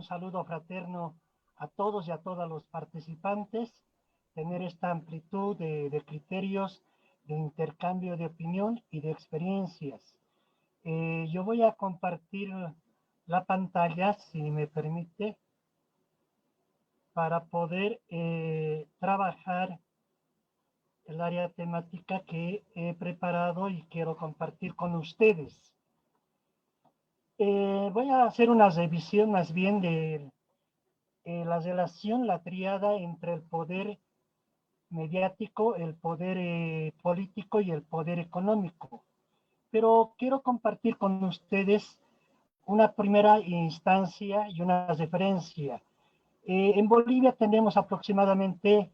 un saludo fraterno a todos y a todas los participantes, tener esta amplitud de criterios, de intercambio de opinión y de experiencias. Yo voy a compartir la pantalla, si me permite, para poder trabajar el área temática que he preparado y quiero compartir con ustedes. Voy a hacer una revisión más bien de la relación, la triada entre el poder mediático, el poder político y el poder económico. Pero quiero compartir con ustedes una primera instancia y una referencia. En Bolivia tenemos aproximadamente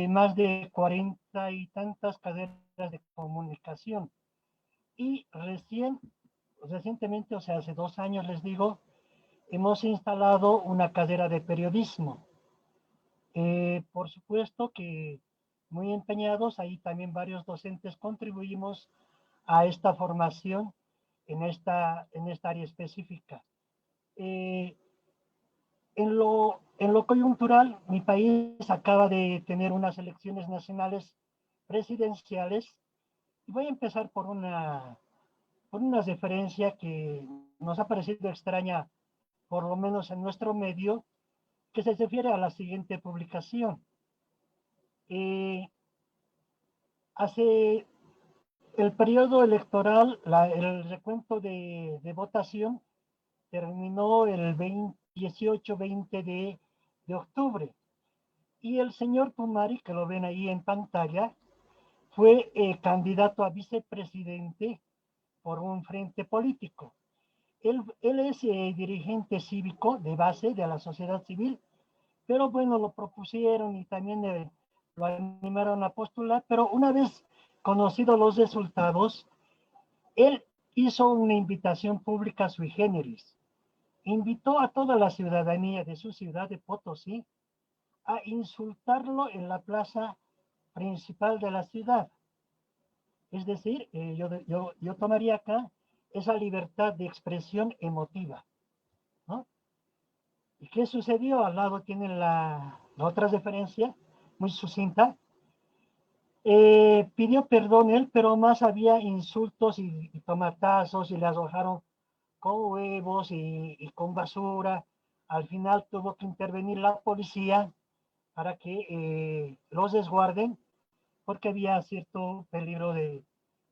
más de 40 y tantas cadenas de comunicación. Y recientemente, o sea, hace 2 años les digo, hemos instalado una carrera de periodismo. Por supuesto que muy empeñados, ahí también varios docentes contribuimos a esta formación en esta área específica. Eh, en lo coyuntural, mi país acaba de tener unas elecciones nacionales presidenciales y voy a empezar por una referencia que nos ha parecido extraña, por lo menos en nuestro medio, que se refiere a la siguiente publicación. Hace el periodo electoral, el recuento de votación terminó el 18-20 de octubre. Y el señor Pumari, que lo ven ahí en pantalla, fue candidato a vicepresidente por un frente político. Él es dirigente cívico de base de la sociedad civil, pero bueno, lo propusieron y también lo animaron a postular, pero una vez conocidos los resultados, él hizo una invitación pública sui generis. Invitó a toda la ciudadanía de su ciudad de Potosí a insultarlo en la plaza principal de la ciudad. Es decir, yo tomaría acá esa libertad de expresión emotiva, ¿no? ¿Y qué sucedió? Al lado tienen la otra referencia, muy sucinta. Pidió perdón él, pero más había insultos y tomatazos y le arrojaron con huevos y con basura. Al final tuvo que intervenir la policía para que los desguarden porque había cierto peligro de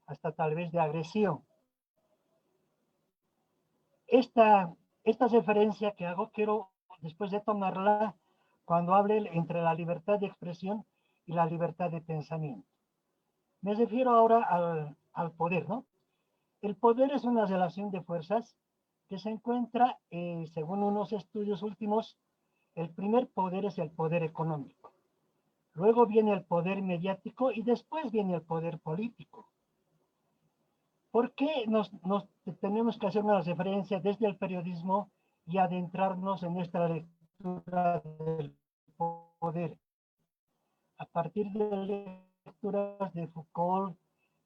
hasta tal vez de agresión. Esta referencia que hago quiero después de tomarla cuando hable entre la libertad de expresión y la libertad de pensamiento. Me refiero ahora al poder, ¿no? El poder es una relación de fuerzas que se encuentra, según unos estudios últimos, el primer poder es el poder económico. Luego viene el poder mediático y después viene el poder político. ¿Por qué nos tenemos que hacer una referencia desde el periodismo y adentrarnos en esta lectura del poder? A partir de lecturas de Foucault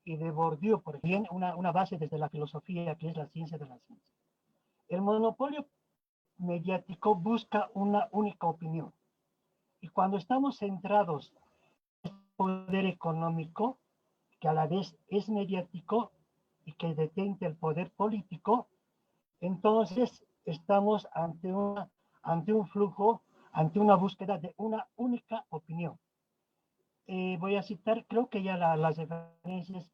y de Bourdieu, por ejemplo, una base desde la filosofía que es la ciencia de la ciencia. El monopolio mediático busca una única opinión. Y cuando estamos centrados en el poder económico, que a la vez es mediático y que detente el poder político, entonces estamos ante un flujo, ante una búsqueda de una única opinión. Voy a citar, creo que ya las referencias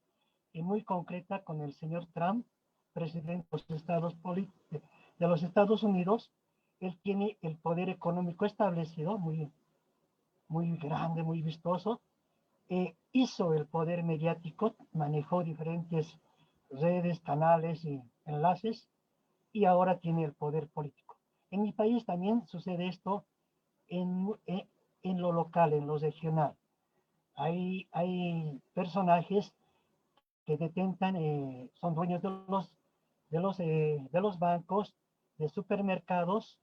muy concreta con el señor Trump, presidente de los Estados Unidos. Él tiene el poder económico establecido, muy, muy grande, muy vistoso. Hizo el poder mediático, manejó diferentes redes, canales y enlaces, y ahora tiene el poder político. En mi país también sucede esto en lo local, en lo regional. Hay personajes que detentan, son dueños de los bancos, de supermercados,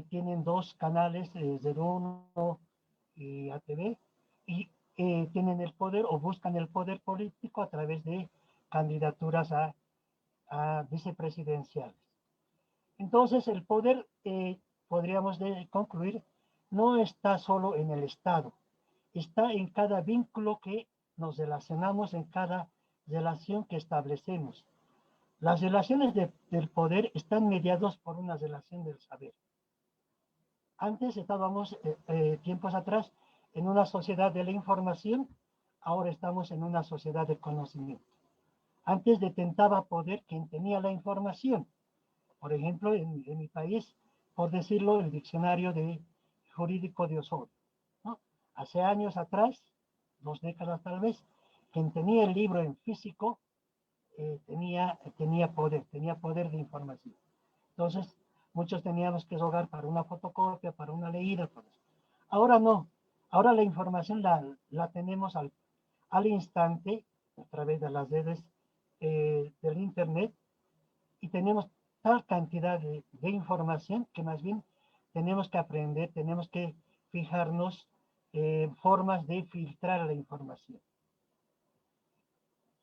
tienen dos canales, de uno y ATV, y tienen el poder o buscan el poder político a través de candidaturas a vicepresidenciales. Entonces, el poder podríamos concluir, no está solo en el Estado, está en cada vínculo que nos relacionamos, en cada relación que establecemos. Las relaciones del poder están mediadas por una relación del saber. Antes estábamos, tiempos atrás, en una sociedad de la información, ahora estamos en una sociedad de conocimiento. Antes detentaba poder quien tenía la información. Por ejemplo, en mi país, por decirlo, el diccionario jurídico de Osorio, ¿no? Hace años atrás, 2 décadas tal vez, quien tenía el libro en físico tenía poder de información. Entonces, muchos teníamos que rogar para una fotocopia, para una leída. Ahora no, ahora la información la tenemos al instante a través de las redes del Internet y tenemos tal cantidad de información que más bien tenemos que aprender, tenemos que fijarnos formas de filtrar la información.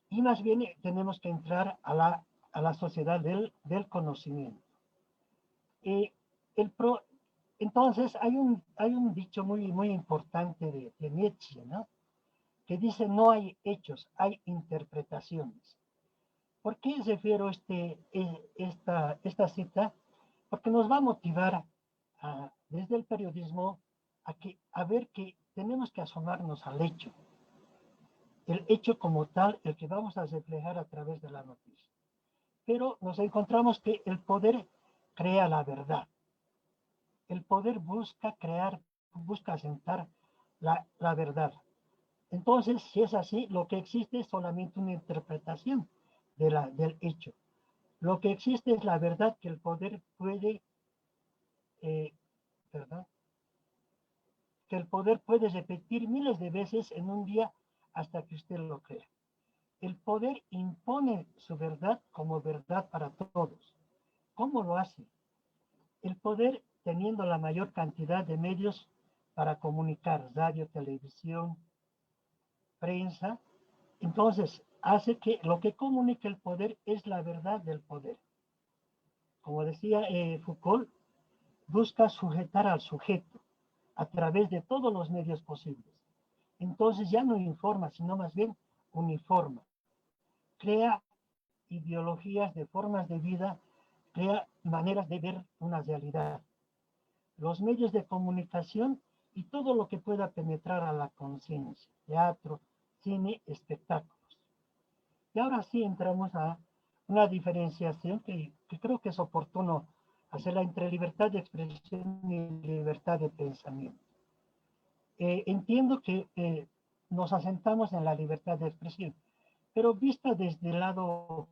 Y más bien tenemos que entrar a la sociedad del conocimiento. Eh, el pro, entonces hay un dicho muy importante de Nietzsche, ¿no? Que dice no hay hechos, hay interpretaciones. ¿Por qué refiero esta cita? Porque nos va a motivar desde el periodismo a ver que tenemos que asomarnos al hecho, el hecho como tal, el que vamos a reflejar a través de la noticia. Pero nos encontramos que el poder crea la verdad. El poder busca asentar la verdad. Entonces, si es así, lo que existe es solamente una interpretación del hecho. Lo que existe es la verdad que el poder eh, ¿verdad? Que el poder puede repetir miles de veces en un día hasta que usted lo crea. El poder impone su verdad como verdad para todos. ¿Cómo lo hace? El poder teniendo la mayor cantidad de medios para comunicar, radio, televisión, prensa, entonces hace que lo que comunica el poder es la verdad del poder. Como decía Foucault, busca sujetar al sujeto a través de todos los medios posibles. Entonces ya no informa, sino más bien uniforma. Crea ideologías de formas de vida, crea maneras de ver una realidad. Los medios de comunicación y todo lo que pueda penetrar a la conciencia, teatro, cine, espectáculos. Y ahora sí entramos a una diferenciación que creo que es oportuno hacerla entre libertad de expresión y libertad de pensamiento. Entiendo que nos asentamos en la libertad de expresión, pero vista desde el lado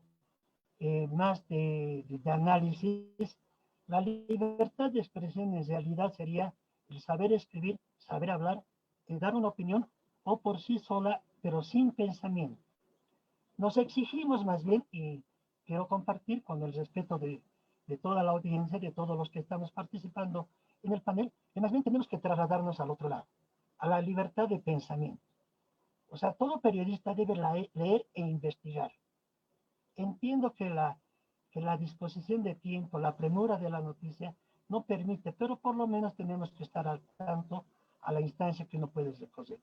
más de análisis, la libertad de expresión en realidad sería el saber escribir, saber hablar, dar una opinión o por sí sola, pero sin pensamiento. Nos exigimos más bien, y quiero compartir con el respeto de toda la audiencia, de todos los que estamos participando en el panel, que más bien tenemos que trasladarnos al otro lado, a la libertad de pensamiento. O sea, todo periodista debe leer e investigar. Entiendo que la disposición de tiempo, la premura de la noticia no permite, pero por lo menos tenemos que estar al tanto a la instancia que uno puede recorrer.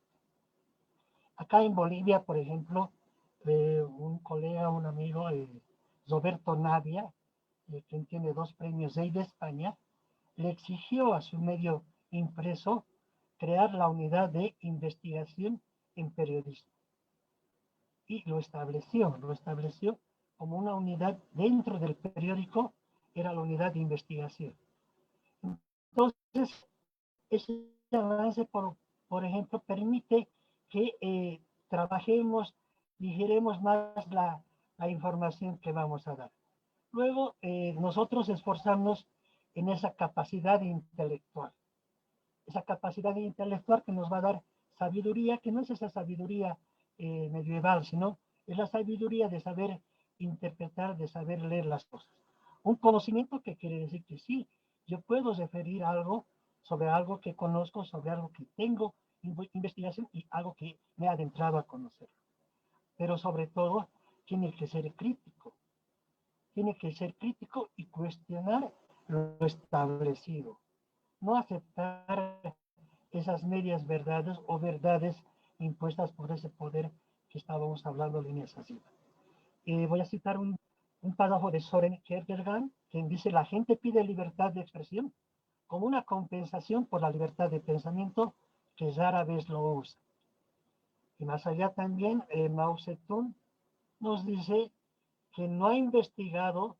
Acá en Bolivia, por ejemplo, un colega, un amigo, Roberto Navia, quien tiene 2 premios Rey de España, le exigió a su medio impreso crear la unidad de investigación en periodismo. Y lo estableció como una unidad dentro del periódico, era la unidad de investigación. Entonces, ese avance, por ejemplo, permite que trabajemos, digeremos más la información que vamos a dar. Luego, nosotros esforzarnos en esa capacidad intelectual que nos va a dar sabiduría, que no es esa sabiduría medieval, sino es la sabiduría de saber interpretar, de saber leer las cosas. Un conocimiento que quiere decir que sí, yo puedo referir algo sobre algo que conozco, sobre algo que tengo investigación y algo que me ha adentrado a conocer. Pero sobre todo, tiene que ser crítico. Tiene que ser crítico y cuestionar lo establecido. no aceptar esas medias verdades o verdades impuestas por ese poder que estábamos hablando en esa cita. Voy a citar un párrafo de Soren Kierkegaard, quien dice: la gente pide libertad de expresión como una compensación por la libertad de pensamiento que rara vez lo usa. Y más allá también, Mao Zedong nos dice que no ha investigado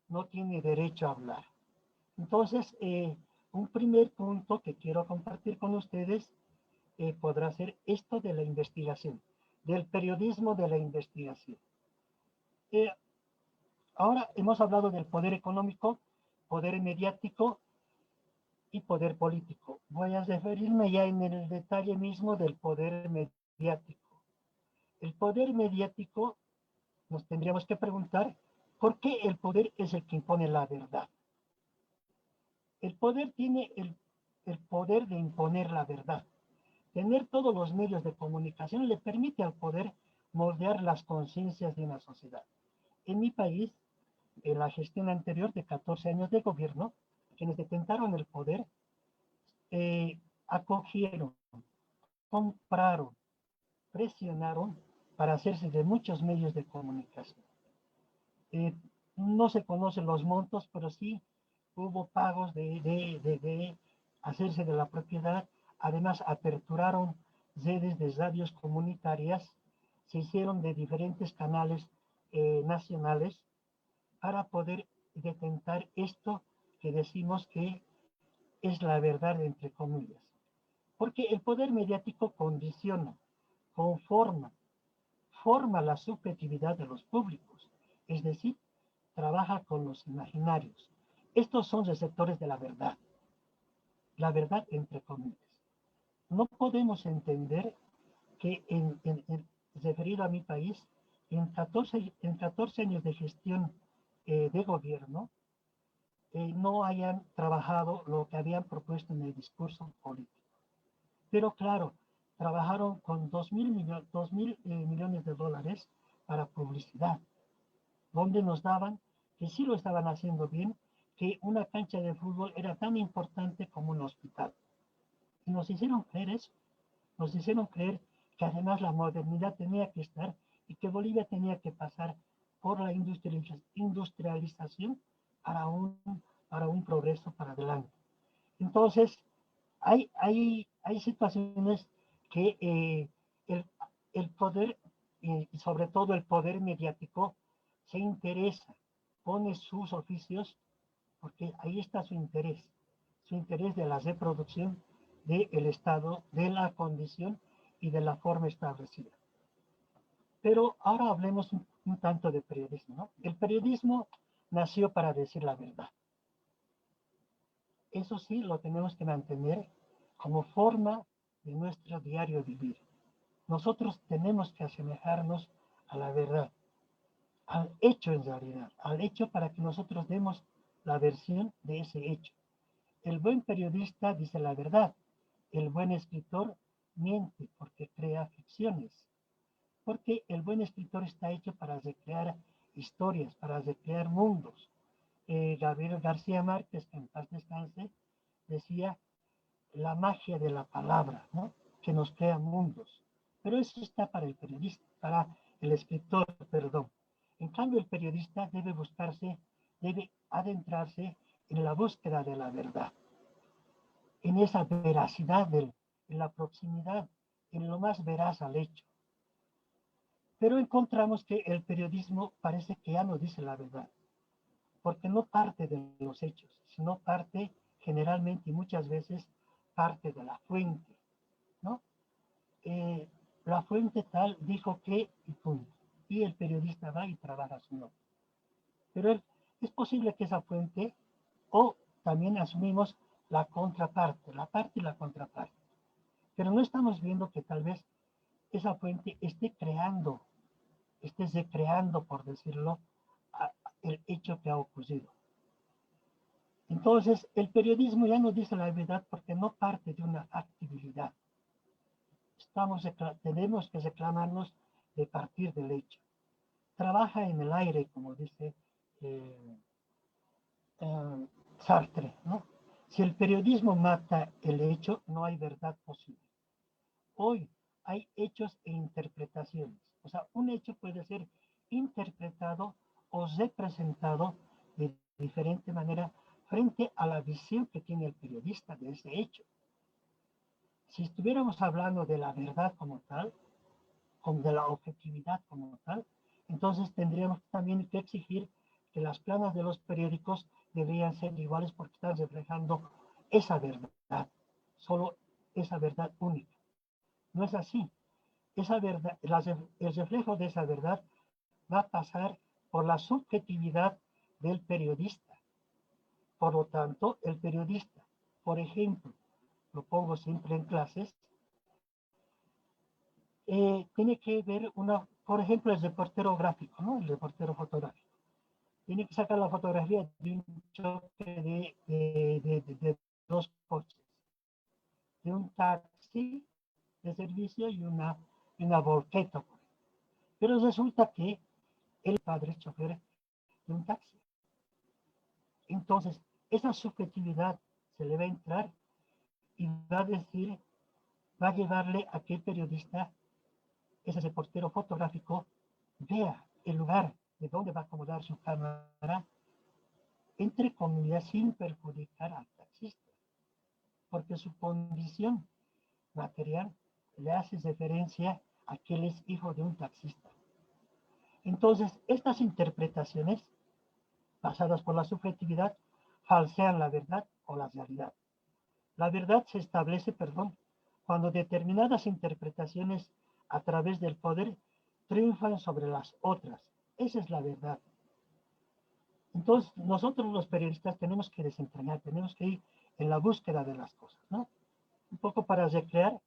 no tiene derecho a hablar. Entonces, un primer punto que quiero compartir con ustedes podrá ser esto de la investigación, del periodismo de la investigación. Eh, Ahora hemos hablado del poder económico, poder mediático y poder político. Voy a referirme ya en el detalle mismo del poder mediático. El poder mediático, nos tendríamos que preguntar por qué el poder es el que impone la verdad. El poder tiene el poder de imponer la verdad. Tener todos los medios de comunicación le permite al poder moldear las conciencias de una sociedad. En mi país, en la gestión anterior de 14 años de gobierno, quienes detentaron el poder acogieron, compraron, presionaron para hacerse de muchos medios de comunicación. No se conocen los montos, pero sí hubo pagos de hacerse de la propiedad. Además, aperturaron redes de radios comunitarias, se hicieron de diferentes canales nacionales para poder detentar esto que decimos que es la verdad entre comillas. Porque el poder mediático condiciona, conforma, forma la subjetividad de los públicos, es decir, trabaja con los imaginarios. Estos son receptores de la verdad entre comillas. No podemos entender que referido a mi país, en 14 años de gestión de gobierno, no hayan trabajado lo que habían propuesto en el discurso político. Pero claro, trabajaron con 2.000 millones de dólares para publicidad, donde nos daban que sí lo estaban haciendo bien, que una cancha de fútbol era tan importante como un hospital. Y nos hicieron creer eso, nos hicieron creer que además la modernidad tenía que estar y que Bolivia tenía que pasar por la industrialización para un, para un progreso para adelante. Entonces, hay situaciones que el, el poder, y sobre todo el poder mediático, se interesa, pone sus oficios, porque ahí está su interés de la reproducción del Estado, de la condición y de la forma establecida. Pero ahora hablemos un tanto de periodismo, ¿no? El periodismo nació para decir la verdad. Eso sí, lo tenemos que mantener como forma de nuestro diario vivir. Nosotros tenemos que asemejarnos a la verdad, al hecho en realidad, al hecho para que nosotros demos la versión de ese hecho. El buen periodista dice la verdad, el buen escritor miente porque crea ficciones, porque el buen escritor está hecho para recrear historias, para recrear mundos. Gabriel García Márquez, que en paz descanse, decía la magia de la palabra, ¿no? Que nos crea mundos. Pero eso está para el periodista, para el escritor, perdón. En cambio, el periodista debe buscarse, debe adentrarse en la búsqueda de la verdad, en esa veracidad, en la proximidad, en lo más veraz al hecho. Pero encontramos que el periodismo parece que ya no dice la verdad, porque no parte de los hechos, sino parte generalmente y muchas veces parte de la fuente, ¿no? La fuente tal dijo que y punto. Y el periodista va y trabaja su nota. Pero es posible que esa fuente, o también asumimos la contraparte, la parte y la contraparte. Pero no estamos viendo que tal vez esa fuente esté creando, esté recreando, por decirlo, el hecho que ha ocurrido. Entonces, el periodismo ya no dice la verdad porque no parte de una factibilidad. Tenemos que reclamarnos de partir del hecho. Trabaja en el aire, como dice eh, Sartre, ¿no? Si el periodismo mata el hecho, no hay verdad posible. Hoy hay hechos e interpretaciones. O sea, un hecho puede ser interpretado o representado de diferente manera frente a la visión que tiene el periodista de ese hecho. Si estuviéramos hablando de la verdad como tal, como de la objetividad como tal, entonces tendríamos también que exigir que las planas de los periódicos deberían ser iguales porque están reflejando esa verdad, solo esa verdad única. No es así. Esa verdad, el reflejo de esa verdad va a pasar por la subjetividad del periodista. Por lo tanto, el periodista, por ejemplo, lo pongo siempre en clases, tiene que ver por ejemplo, el reportero gráfico, ¿no? El reportero fotográfico. Tiene que sacar la fotografía de un choque de dos coches, de un taxi de servicio y una volqueta. Pero resulta que el padre es chofer de un taxi. Entonces, esa subjetividad se le va a entrar y va a decir, va a llevarle a que el periodista, ese reportero fotográfico, vea el lugar de donde va a acomodar su cámara, entre comillas, sin perjudicar al taxista, porque su condición material le hace referencia a que él es hijo de un taxista. Entonces, estas interpretaciones, basadas por la subjetividad, falsean la verdad o la realidad. La verdad se establece, cuando determinadas interpretaciones a través del poder triunfan sobre las otras. Esa es la verdad. Entonces, nosotros los periodistas tenemos que desentrañar, tenemos que ir en la búsqueda de las cosas, ¿no? Un poco para recrear,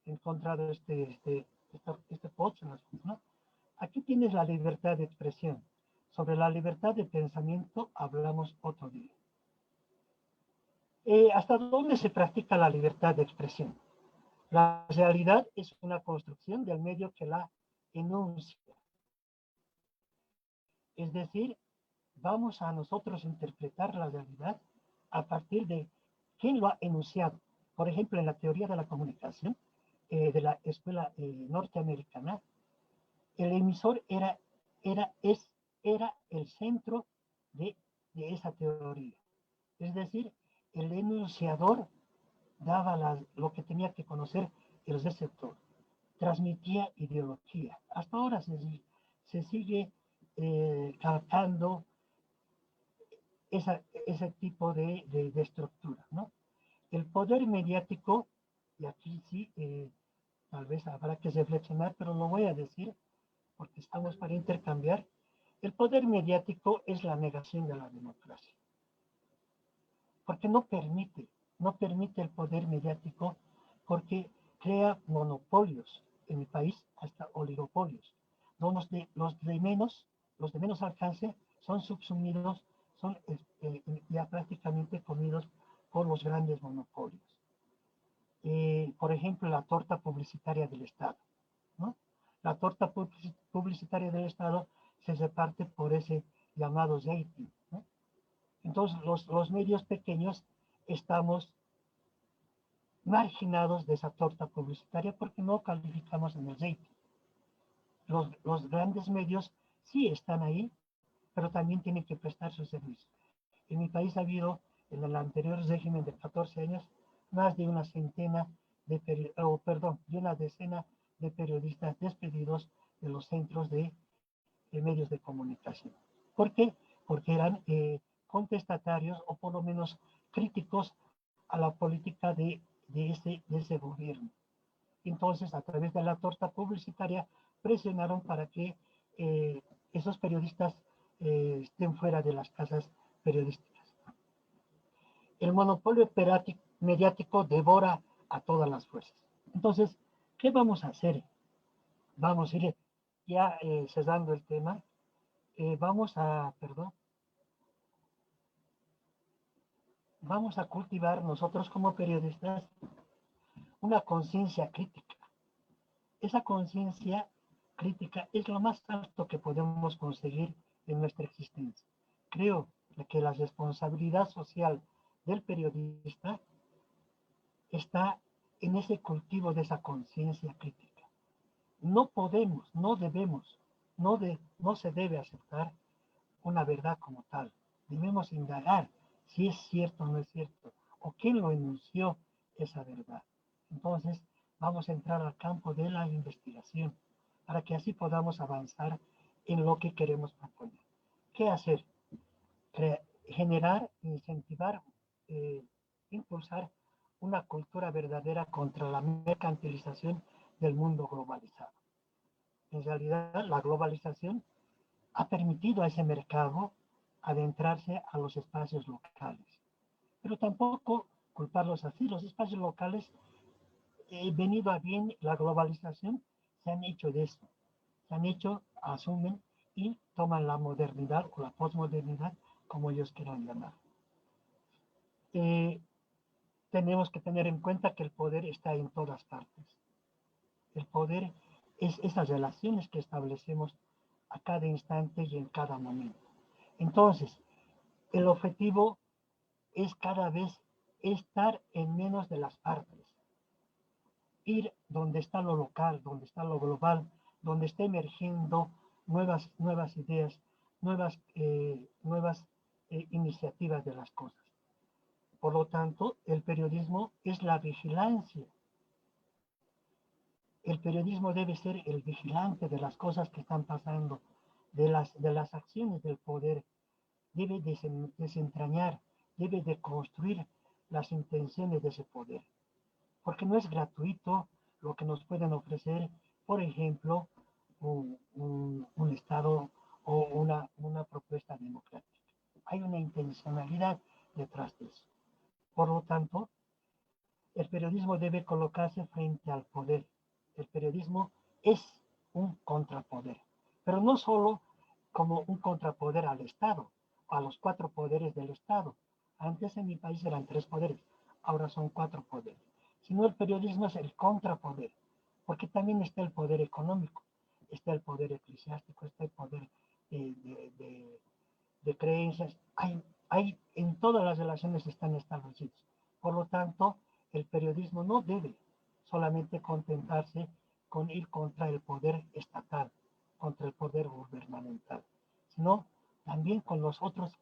he encontrado este post, ¿no? Aquí tienes la libertad de expresión. Sobre la libertad de pensamiento hablamos otro día. ¿Hasta dónde se practica la libertad de expresión? La realidad es una construcción del medio que la enuncia. Es decir, vamos a nosotros interpretar la realidad a partir de quién lo ha enunciado. Por ejemplo, en la teoría de la comunicación de la escuela norteamericana, el emisor era el centro de esa teoría. Es decir, el enunciador daba lo que tenía que conocer el receptor, transmitía ideología. Hasta ahora se sigue calcando ese tipo de estructura, ¿no? El poder mediático, y aquí sí, tal vez habrá que reflexionar, pero lo voy a decir porque estamos para intercambiar. El poder mediático es la negación de la democracia, porque no permite el poder mediático, porque crea monopolios, en mi país hasta oligopolios. Los de menos alcance son subsumidos, son ya prácticamente comidos por los grandes monopolios. Por ejemplo, la torta publicitaria del Estado, ¿no? La torta publicitaria del Estado se reparte por ese llamado rating, ¿no? Entonces, los medios pequeños estamos marginados de esa torta publicitaria porque no calificamos en el rating. Los grandes medios sí están ahí, pero también tienen que prestar sus servicios. En mi país ha habido, en el anterior régimen de 14 años, más de una centena de una decena de periodistas despedidos de los centros de medios de comunicación. ¿Por qué? Porque eran contestatarios o por lo menos críticos a la política de ese gobierno. Entonces, a través de la torta publicitaria, presionaron para que esos periodistas estén fuera de las casas periodísticas. El monopolio mediático devora a todas las fuerzas. Entonces, ¿qué vamos a hacer? Vamos a ir ya cesando el tema. Vamos a cultivar nosotros como periodistas una conciencia crítica. Esa conciencia crítica es lo más alto que podemos conseguir en nuestra existencia. Creo que la responsabilidad social del periodista está en ese cultivo de esa conciencia crítica. No podemos, no debemos, no se debe aceptar una verdad como tal. Debemos indagar si es cierto o no es cierto, o quién lo enunció esa verdad. Entonces, vamos a entrar al campo de la investigación para que así podamos avanzar en lo que queremos proponer. ¿Qué hacer? Generar, incentivar, eh, impulsar una cultura verdadera contra la mercantilización del mundo globalizado. En realidad, la globalización ha permitido a ese mercado adentrarse a los espacios locales. Pero tampoco culparlos así. Los espacios locales, venido a bien la globalización, se han hecho de eso. Se han hecho, asumen y toman la modernidad o la posmodernidad, como ellos quieran llamar. Eh, tenemos que tener en cuenta que el poder está en todas partes. El poder es esas relaciones que establecemos a cada instante y en cada momento. Entonces, el objetivo es cada vez estar en menos de las partes, ir donde está lo local, donde está lo global, donde está emergiendo nuevas ideas, nuevas iniciativas de las cosas. Por lo tanto, el periodismo es la vigilancia. El periodismo debe ser el vigilante de las cosas que están pasando, de las acciones del poder, debe desentrañar, debe de construir las intenciones de ese poder. Porque no es gratuito lo que nos pueden ofrecer, por ejemplo, un Estado o una propuesta democrática. Hay una intencionalidad detrás de eso. Por lo tanto, el periodismo debe colocarse frente al poder. El periodismo es un contrapoder, pero no solo como un contrapoder al Estado, a los cuatro poderes del Estado. Antes en mi país eran tres poderes, ahora son cuatro poderes. Sino el periodismo es el contrapoder, porque también está el poder económico, está el poder eclesiástico, está el poder de, de, de, de creencias. En todas las relaciones están establecidos. Por lo tanto, el periodismo no debe solamente contentarse con ir contra el poder estatal, contra el poder gubernamental, sino también con los otros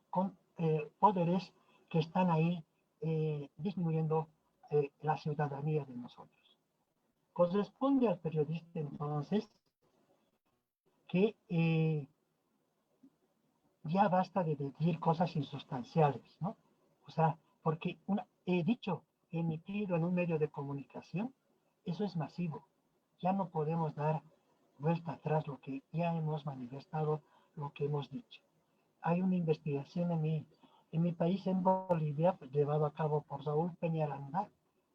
poderes que están ahí disminuyendo la ciudadanía de nosotros. Corresponde al periodista entonces que ya basta de decir cosas insustanciales, ¿no? O sea, porque he dicho, emitido en un medio de comunicación, eso es masivo. Ya no podemos dar vuelta atrás lo que ya hemos manifestado, lo que hemos dicho. Hay una investigación en mi país, en Bolivia, llevado a cabo por Saúl Peñaranda,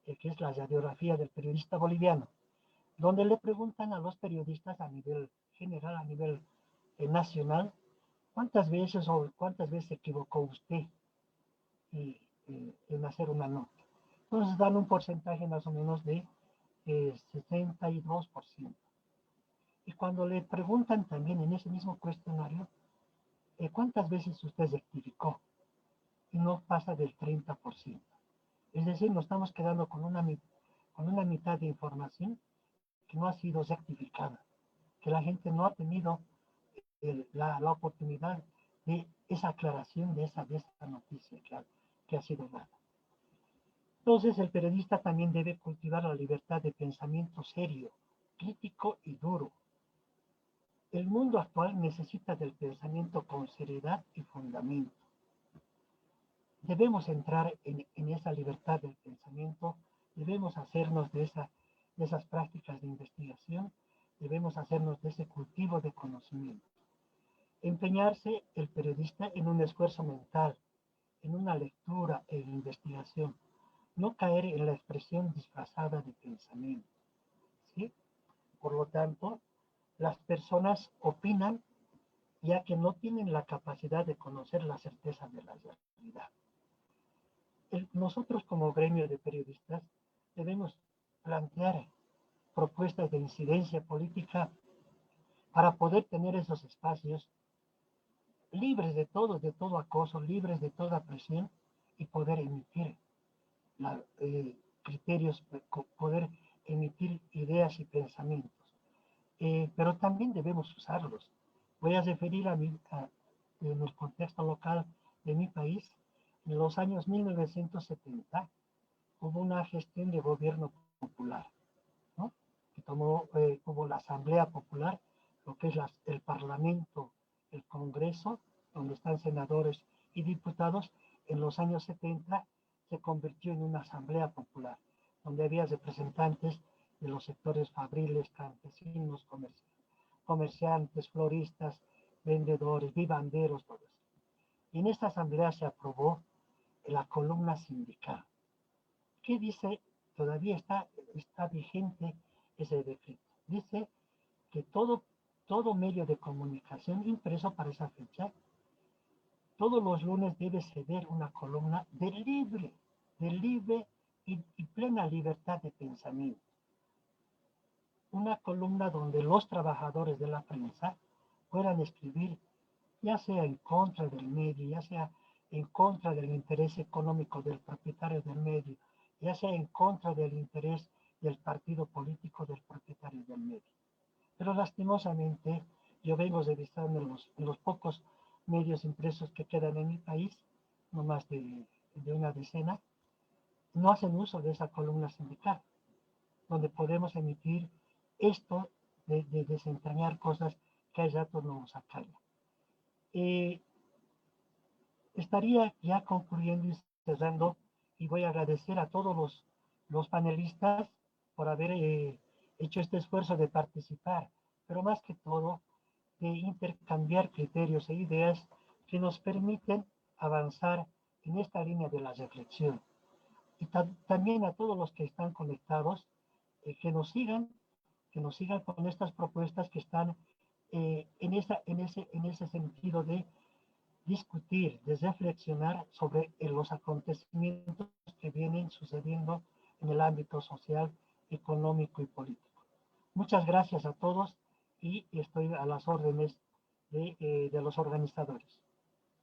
que es la radiografía del periodista boliviano, donde le preguntan a los periodistas a nivel general, a nivel nacional, ¿cuántas veces se equivocó usted en hacer una nota? Entonces dan un porcentaje más o menos de 62%. Y cuando le preguntan también en ese mismo cuestionario, ¿cuántas veces usted rectificó? Y no pasa del 30%. Es decir, nos estamos quedando con una mitad de información que no ha sido rectificada, que la gente no ha tenido la oportunidad de esa aclaración de esa noticia que ha sido dada. Entonces, el periodista también debe cultivar la libertad de pensamiento serio, crítico y duro. El mundo actual necesita del pensamiento con seriedad y fundamento. Debemos entrar en esa libertad del pensamiento, debemos hacernos de esas prácticas de investigación, debemos hacernos de ese cultivo de conocimiento. Empeñarse el periodista en un esfuerzo mental, en una lectura e investigación, no caer en la expresión disfrazada de pensamiento, ¿sí? Por lo tanto, las personas opinan ya que no tienen la capacidad de conocer la certeza de la realidad. Nosotros como gremio de periodistas debemos plantear propuestas de incidencia política para poder tener esos espacios libres de todo acoso, libres de toda presión, y poder emitir criterios, poder emitir ideas y pensamientos. Pero también debemos usarlos. Voy a referir en el contexto local de mi país. En los años 1970 hubo una gestión de gobierno popular, ¿no? Que hubo la Asamblea Popular, lo que es el Parlamento, el Congreso, donde están senadores y diputados. En los años 70 se convirtió en una Asamblea Popular, donde había representantes de los sectores fabriles, campesinos, comerciantes, floristas, vendedores, vivanderos, todo eso. Y en esta asamblea se aprobó la columna sindical. ¿Qué dice? Todavía está vigente ese decreto. Dice que todo medio de comunicación impreso para esa fecha, todos los lunes debe ceder una columna de libre y plena libertad de pensamiento. Una columna donde los trabajadores de la prensa puedan escribir, ya sea en contra del medio, ya sea en contra del interés económico del propietario del medio, ya sea en contra del interés del partido político del propietario del medio. Pero lastimosamente, yo vengo revisando en los pocos medios impresos que quedan en mi país, no más de una decena, no hacen uso de esa columna sindical, donde podemos emitir esto de desentrañar cosas que hay rato no nos acalla. Estaría ya concluyendo y cerrando, y voy a agradecer a todos los panelistas por haber hecho este esfuerzo de participar, pero más que todo de intercambiar criterios e ideas que nos permiten avanzar en esta línea de la reflexión. Y también a todos los que están conectados, que nos sigan con estas propuestas que están en ese sentido de discutir, de reflexionar sobre los acontecimientos que vienen sucediendo en el ámbito social, económico y político. Muchas gracias a todos y estoy a las órdenes de los organizadores.